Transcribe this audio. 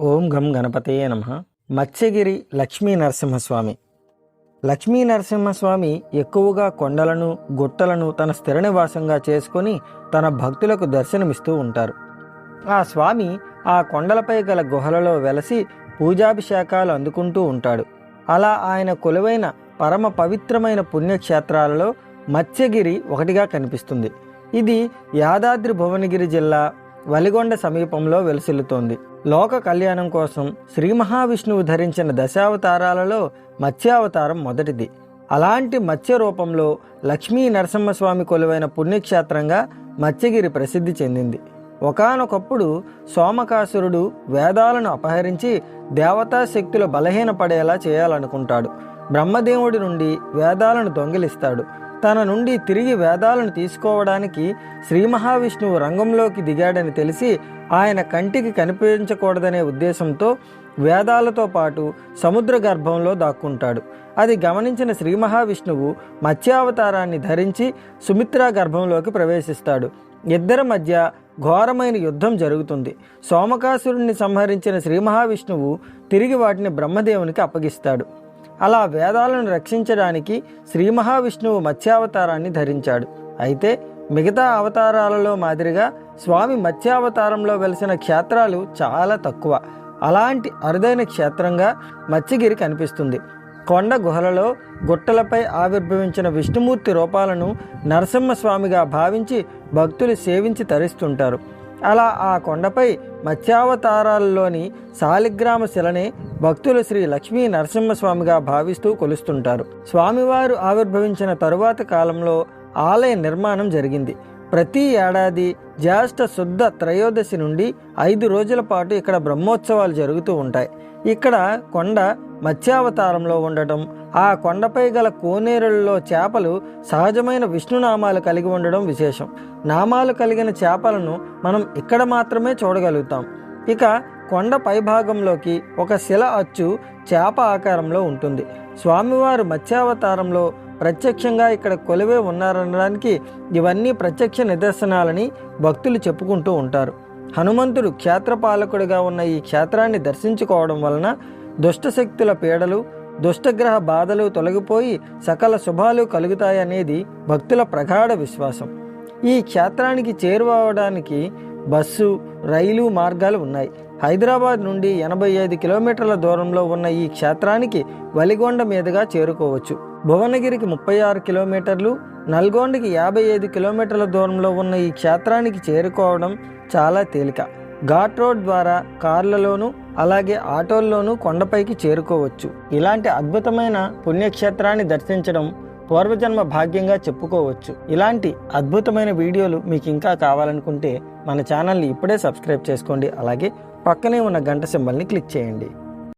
ఓం గం గణపతయే నమః. మత్స్యగిరి లక్ష్మీ నరసింహస్వామి. లక్ష్మీ నరసింహస్వామి ఎక్కువగా కొండలను గుట్టలను తన స్థిర నివాసంగా చేసుకొని తన భక్తులకు దర్శనమిస్తూ ఉంటారు. ఆ స్వామి ఆ కొండలపై గల గుహలలో వెలసి పూజాభిషేకాలు అందుకుంటూ ఉంటాడు. అలా ఆయన కొలువైన పరమ పవిత్రమైన పుణ్యక్షేత్రాలలో మత్స్యగిరి ఒకటిగా కనిపిస్తుంది. ఇది యాదాద్రి భువనగిరి జిల్లా వలిగొండ సమీపంలో వెలసిల్లుతోంది. లోక కళ్యాణం కోసం శ్రీ మహావిష్ణువు ధరించిన దశావతారాలలో మత్స్యావతారం మొదటిది. అలాంటి మత్స్య రూపంలో లక్ష్మీ నరసింహస్వామి కొలువైన పుణ్యక్షేత్రంగా మత్స్యగిరి ప్రసిద్ధి చెందింది. ఒకానొకప్పుడు సోమకాసురుడు వేదాలను అపహరించి దేవతా శక్తులు బలహీనపడేలా చేయాలనుకుంటాడు. బ్రహ్మదేవుడి నుండి వేదాలను దొంగిలిస్తాడు. తన నుండి తిరిగి వేదాలను తీసుకోవడానికి శ్రీ మహావిష్ణువు రంగంలోకి దిగాడని తెలిసి ఆయన కంటికి కనిపించకూడదనే ఉద్దేశంతో వేదాలతో పాటు సముద్ర గర్భంలో దాక్కుంటాడు. అది గమనించిన శ్రీ మహావిష్ణువు మత్స్యావతారాన్ని ధరించి సుమిత్రా గర్భంలోకి ప్రవేశిస్తాడు. ఇద్దరి మధ్య ఘోరమైన యుద్ధం జరుగుతుంది. సోమకాసురుణ్ణి సంహరించిన శ్రీ మహావిష్ణువు తిరిగి వాటిని బ్రహ్మదేవునికి అప్పగిస్తాడు. అలా వేదాలను రక్షించడానికి శ్రీ మహావిష్ణువు మత్స్యావతారాన్ని ధరించాడు. అయితే మిగతా అవతారాలలో మాదిరిగా స్వామి మత్స్యావతారంలో వెలిసిన క్షేత్రాలు చాలా తక్కువ. అలాంటి అరుదైన క్షేత్రంగా మత్స్యగిరి కనిపిస్తుంది. కొండ గుహలలో గుట్టలపై ఆవిర్భవించిన విష్ణుమూర్తి రూపాలను నరసింహస్వామిగా భావించి భక్తులు సేవించి తరిస్తుంటారు. అలా ఆ కొండపై మత్స్యావతారాల్లోని శాలిగ్రామ శిలనే భక్తులు శ్రీ లక్ష్మీ నరసింహస్వామిగా భావిస్తూ కొలుస్తుంటారు. స్వామివారు ఆవిర్భవించిన తరువాత కాలంలో ఆలయ నిర్మాణం జరిగింది. ప్రతి ఏడాది జ్యేష్ఠ శుద్ధ త్రయోదశి నుండి 5 రోజుల పాటు ఇక్కడ బ్రహ్మోత్సవాలు జరుగుతూ ఉంటాయి. ఇక్కడ కొండ మత్స్యావతారంలో ఉండటం, ఆ కొండపై గల కోనేరులలో చేపలు సహజమైన విష్ణునామాలు కలిగి ఉండడం విశేషం. నామాలు కలిగిన చేపలను మనం ఇక్కడ మాత్రమే చూడగలుగుతాం. ఇక కొండ పైభాగంలోకి ఒక శిల అచ్చు చేప ఆకారంలో ఉంటుంది. స్వామివారు మత్స్యావతారంలో ప్రత్యక్షంగా ఇక్కడ కొలువే ఉన్నారనడానికి ఇవన్నీ ప్రత్యక్ష నిదర్శనాలని భక్తులు చెప్పుకుంటూ ఉంటారు. హనుమంతుడు క్షేత్రపాలకుడిగా ఉన్న ఈ క్షేత్రాన్ని దర్శించుకోవడం వలన దుష్టశక్తుల పీడలు, దుష్టగ్రహ బాధలు తొలగిపోయి సకల శుభాలు కలుగుతాయనేది భక్తుల ప్రగాఢ విశ్వాసం. ఈ క్షేత్రానికి చేరువవడానికి బస్సు, రైలు మార్గాలు ఉన్నాయి. హైదరాబాద్ నుండి 85 కిలోమీటర్ల దూరంలో ఉన్న ఈ క్షేత్రానికి వలిగొండ మీదుగా చేరుకోవచ్చు. భువనగిరికి 36 కిలోమీటర్లు, నల్గొండకి 55 కిలోమీటర్ల దూరంలో ఉన్న ఈ క్షేత్రానికి చేరుకోవడం చాలా తేలిక. ఘాట్ రోడ్ ద్వారా కార్లలోనూ అలాగే ఆటోల్లోనూ కొండపైకి చేరుకోవచ్చు. ఇలాంటి అద్భుతమైన పుణ్యక్షేత్రాన్ని దర్శించడం పూర్వజన్మ భాగ్యంగా చెప్పుకోవచ్చు. ఇలాంటి అద్భుతమైన వీడియోలు మీకు ఇంకా కావాలనుకుంటే మన ఛానల్ని ఇప్పుడే సబ్స్క్రైబ్ చేసుకోండి. అలాగే పక్కనే ఉన్న గంట సింబల్ని క్లిక్ చేయండి.